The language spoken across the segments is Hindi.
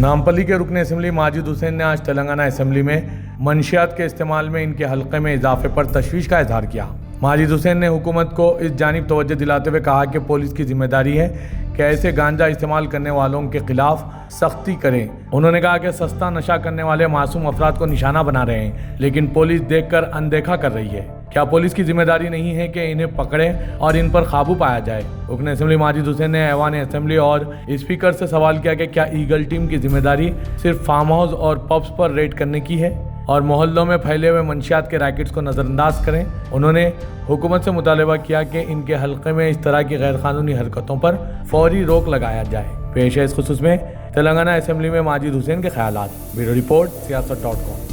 नामपल्ली के रुकन असम्बली माजिद हुसैन ने आज तेलंगाना असम्बली में मंशियात के इस्तेमाल में इनके हल्के में इजाफे पर तशवीश का इजहार किया। माजिद हुसैन ने हुकूमत को इस जानिब तवज्जो दिलाते हुए कहा कि पुलिस की जिम्मेदारी है कि ऐसे गांजा इस्तेमाल करने वालों के खिलाफ सख्ती करें। उन्होंने कहा कि सस्ता नशा करने वाले मासूम अफराद को निशाना बना रहे हैं, लेकिन पुलिस देखकर अनदेखा कर रही है। क्या पुलिस की जिम्मेदारी नहीं है कि इन्हें पकड़े और इन पर काबू पाया जाए? रुकन असम्बली माजिद हुसैन ने ऐवान असम्बली और स्पीकर से सवाल किया कि क्या ईगल टीम की जिम्मेदारी सिर्फ फार्म हाउस और पब्स पर रेड करने की है और मोहल्लों में फैले हुए मंशियात के रैकेट्स को नज़रअंदाज करें। उन्होंने हुकूमत से मुतालबा किया कि इनके हल्के में इस तरह की गैरकानूनी हरकतों पर फौरी रोक लगाया जाए। पेश है इस खुसूस में तेलंगाना असम्बली में माजिद हुसैन के ख्यालात। Bureau report siyaasat.com।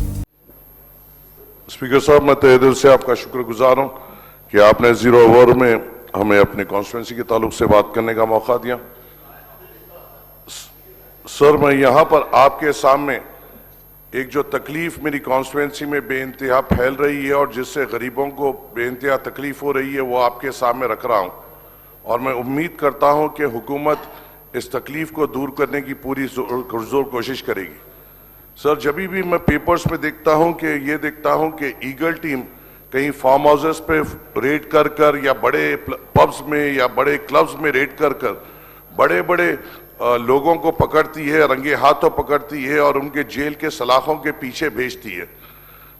स्पीकर साहब, मैं तहे दिल से आपका शुक्रगुजार हूं कि आपने जीरो ओवर में हमें अपने कॉन्स्टिट्यूंसी के ताल्लुक से बात करने का मौका दिया। सर, मैं यहां पर आपके सामने एक जो तकलीफ मेरी कॉन्स्टिट्यूंसी में बेइंतहा फैल रही है और जिससे गरीबों को बेइंतहा तकलीफ हो रही है, वो आपके सामने रख रहा हूं और मैं उम्मीद करता हूं कि हुकूमत इस तकलीफ को दूर करने की पूरी जोर कोशिश करेगी। सर, जब भी मैं पेपर्स में देखता हूं कि ईगल टीम कहीं फार्म हाउसेस पे रेड कर या बड़े पब्स में या बड़े क्लब्स में रेड कर बड़े बड़े लोगों को पकड़ती है, रंगे हाथों पकड़ती है और उनके जेल के सलाखों के पीछे भेजती है।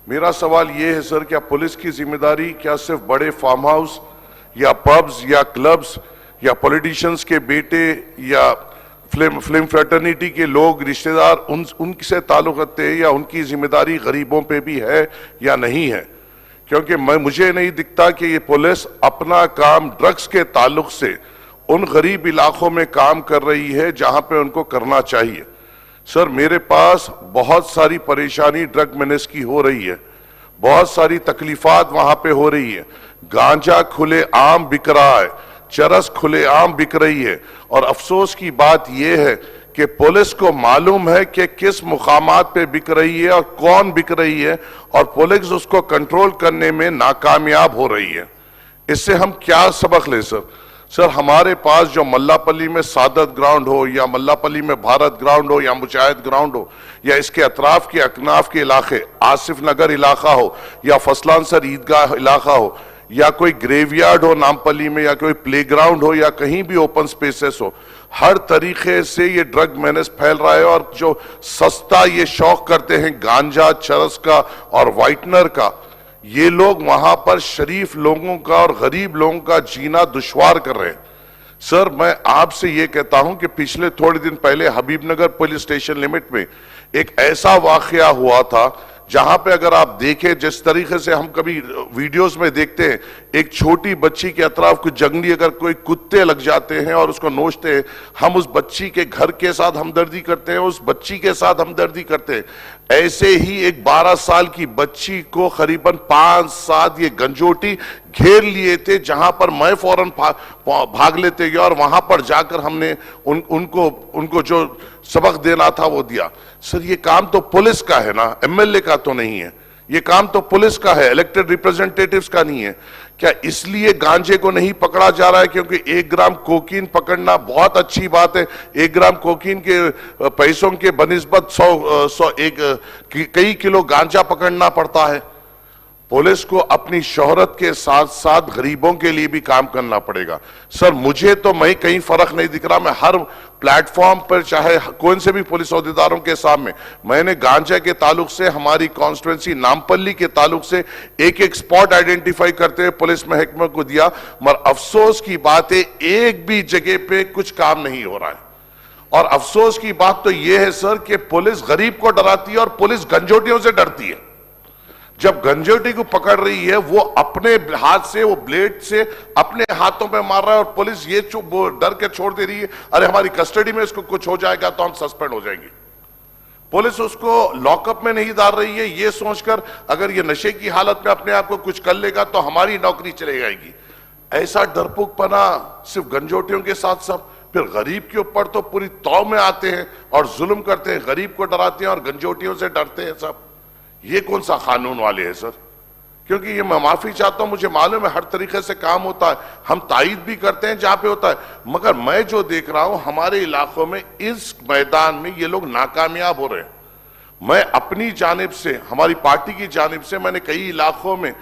मेरा सवाल ये है सर, क्या पुलिस की जिम्मेदारी क्या सिर्फ बड़े फार्म हाउस या पब्स या क्लब्स या पॉलिटिशियंस के बेटे या फिल्म फ्रेटर्निटी के लोग रिश्तेदार उनसे ताल्लुक रखते हैं, या उनकी जिम्मेदारी गरीबों पे भी है या नहीं है? क्योंकि मुझे नहीं दिखता कि ये पुलिस अपना काम ड्रग्स के ताल्लुक से उन गरीब इलाकों में काम कर रही है जहां पे उनको करना चाहिए। सर, मेरे पास बहुत सारी परेशानी ड्रग मेनेस की हो रही है, बहुत सारी तकलीफात वहां पे हो रही है। गांजा खुले आम बिक रहा है, चरस खुले आम बिक रही है और अफसोस की बात यह है कि पुलिस को मालूम है कि किस मुकामात पे बिक रही है और कौन बिक रही है और पुलिस उसको कंट्रोल करने में नाकामयाब हो रही है। इससे हम क्या सबक ले सर, हमारे पास जो मल्लापल्ली में सादत ग्राउंड हो या मल्लापल्ली में भारत ग्राउंड हो या मुजाहिद ग्राउंड हो या इसके अतराफ के अकनाफ के इलाके आसिफ नगर इलाका हो या फसलानसर ईदगाह इलाका हो या कोई ग्रेवयार्ड हो नामपल्ली में या कोई प्लेग्राउंड हो या कहीं भी ओपन स्पेसेस हो, हर तरीके से ये ड्रग मेनेस फैल रहा है। और जो सस्ता ये शौक करते हैं गांजा, चरस का और वाइटनर का, ये लोग वहां पर शरीफ लोगों का और गरीब लोगों का जीना दुश्वार कर रहे हैं। सर, मैं आपसे ये कहता हूं कि पिछले थोड़े दिन पहले हबीबनगर पुलिस स्टेशन लिमिट में एक ऐसा वाकया हुआ था जहां पे अगर आप देखें, जिस तरीके से हम कभी वीडियोस में देखते हैं, एक छोटी बच्ची के अतराफ कुछ जंगली अगर कोई कुत्ते लग जाते हैं और उसको नोचते हैं, हम उस बच्ची के घर के साथ हमदर्दी करते हैं, उस बच्ची के साथ हमदर्दी करते हैं। ऐसे ही एक 12 साल की बच्ची को करीबन 5-7 ये गंजोटी घेर लिए थे, जहां पर मैं फौरन भाग लेते गया और वहां पर जाकर हमने उनको जो सबक देना था वो दिया। सर, ये काम तो पुलिस का है ना, एमएलए का तो नहीं है। ये काम तो पुलिस का है, इलेक्टेड रिप्रेजेंटेटिव्स का नहीं है। क्या इसलिए गांजे को नहीं पकड़ा जा रहा है क्योंकि 1 ग्राम कोकीन पकड़ना बहुत अच्छी बात है? 1 ग्राम कोकीन के पैसों के बनिस्बत 100 कई किलो गांजा पकड़ना पड़ता है। पुलिस को अपनी शोहरत के साथ साथ गरीबों के लिए भी काम करना पड़ेगा। सर, मुझे तो कहीं फर्क नहीं दिख रहा। मैं हर प्लेटफॉर्म पर, चाहे कौन से भी पुलिस अहदेदारों के सामने, मैंने गांजा के ताल्लुक से, हमारी कॉन्स्टिट्यूंसी नामपल्ली के ताल्लुक से एक स्पॉट आइडेंटिफाई करते हुए पुलिस महकमे को दिया, मगर अफसोस की बात है एक भी जगह पे कुछ काम नहीं हो रहा है। और अफसोस की बात तो यह है सर कि पुलिस गरीब को डराती है और पुलिस गंजोटियों से डरती है। जब गंजोटी को पकड़ रही है, वो अपने हाथ से, वो ब्लेड से अपने हाथों पे मार रहा है और पुलिस ये डर के छोड़ दे रही है, अरे हमारी कस्टडी में इसको कुछ हो जाएगा तो हम सस्पेंड हो जाएंगे। पुलिस उसको लॉकअप में नहीं डाल रही है ये सोचकर अगर ये नशे की हालत में अपने आप को कुछ कर लेगा तो हमारी नौकरी चली जाएगी। ऐसा डरपोकपना सिर्फ गंजोटियों के साथ सब, फिर गरीब के ऊपर तो पूरी तौर में आते हैं और जुल्म करते हैं, गरीब को डराते हैं और गंजोटियों से डरते हैं सब। ये कौन सा कानून वाले हैं सर? क्योंकि ये मैं माफी चाहता हूं, मुझे मालूम है हर तरीके से काम होता है, हम तायद भी करते हैं जहां पे होता है, मगर मैं जो देख रहा हूं हमारे इलाकों में इस मैदान में ये लोग नाकामयाब हो रहे हैं। मैं अपनी जानिब से, हमारी पार्टी की जानिब से, मैंने कई इलाकों में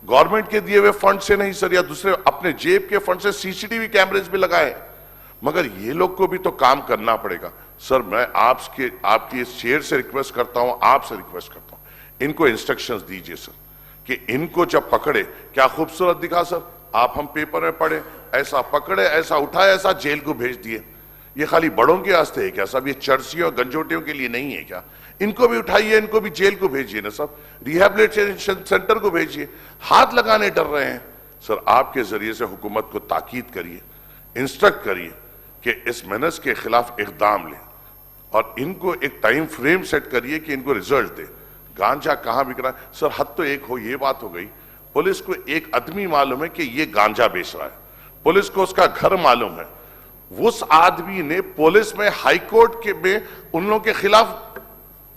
गवर्नमेंट के दिए हुए फंड से नहीं सर, या दूसरे अपने जेब के फंड से सीसीटीवी कैमरेज भी लगाए, मगर ये लोग को भी तो काम करना पड़ेगा। सर मैं आपकी इस चेयर से रिक्वेस्ट करता हूं, आपसे रिक्वेस्ट करता हूं, इनको इंस्ट्रक्शंस दीजिए सर कि इनको जब पकड़े, क्या खूबसूरत दिखा सर, आप हम पेपर में पढ़े, ऐसा पकड़े, ऐसा उठाए, ऐसा जेल को भेज दिए। ये खाली बड़ों के वास्ते है क्या सब? ये चर्सियों और गंजोटियों के लिए नहीं है क्या? इनको भी उठाइए, इनको भी जेल को भेजिए ना सब, रिहैबिलिटेशन सेंटर को भेजिए। हाथ लगाने डर रहे हैं सर। आपके जरिए से हुकूमत को ताकीद करिए, इंस्ट्रक्ट करिए कि इस मेनस के खिलाफ इकदाम लें और इनको एक टाइम फ्रेम सेट करिए कि इनको रिजल्ट दे। गांजा कहां बिक रहा है सर? हद तो एक हो, ये बात हो गई, पुलिस को एक आदमी मालूम है कि ये गांजा बेच रहा है, पुलिस को उसका घर मालूम है, उस आदमी ने पुलिस में हाईकोर्ट के में उन लोगों के खिलाफ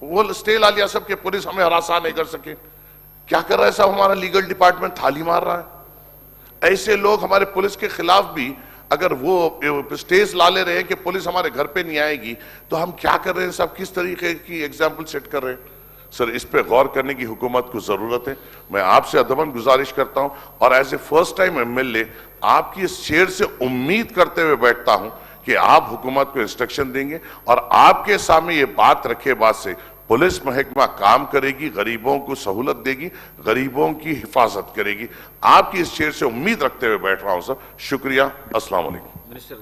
वो स्टे ला लिया सब कि पुलिस हमें हरासा नहीं कर सके। क्या कर रहा है साहब? हमारा लीगल डिपार्टमेंट थाली मार रहा है। ऐसे लोग हमारे पुलिस के खिलाफ भी अगर वो स्टेज ला ले रहे हैं कि पुलिस हमारे घर पे नहीं आएगी, तो हम क्या कर रहे हैं साहब? किस तरीके की एग्जाम्पल सेट कर रहे हैं सर? इस पे गौर करने की हुकूमत को जरूरत है। मैं आपसे अदबन गुजारिश करता हूं और as a first time MLA आपकी इस चेयर से उम्मीद करते हुए बैठता हूं कि आप हुकूमत को इंस्ट्रक्शन देंगे और आपके सामने ये बात रखे बाद से पुलिस महकमा काम करेगी, गरीबों को सहूलत देगी, गरीबों की हिफाजत करेगी। आपकी इस चेयर से उम्मीद रखते हुए बैठ रहा हूं सर। शुक्रिया। अस्सलाम वालेकुम। मिनिस्टर